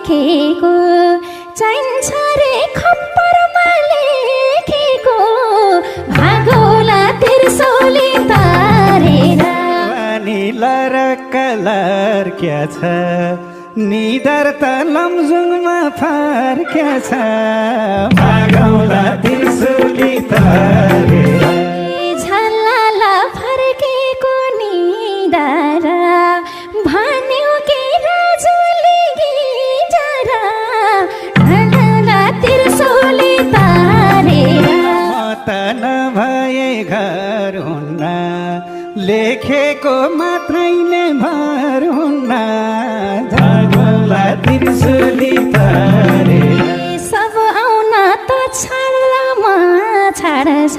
लेखेको चाहिन्छ रे खप्परमा लेखेको भागोला त्रिशूली तारेर नीला र कलर क्या छ निदर त लमजुङमा फर्क्या छ भागौला त्रिशूली तारेर झल्लाला फर्केको निदर भन्यो के राजुले गिजर ढलला त्रिशूली तारेर म त नभए घर हुन्न लेखेको मात्रै नै भर हुन्न भागौला त्रिशूली तारेर सब आउन त छल्लामा छाड्छ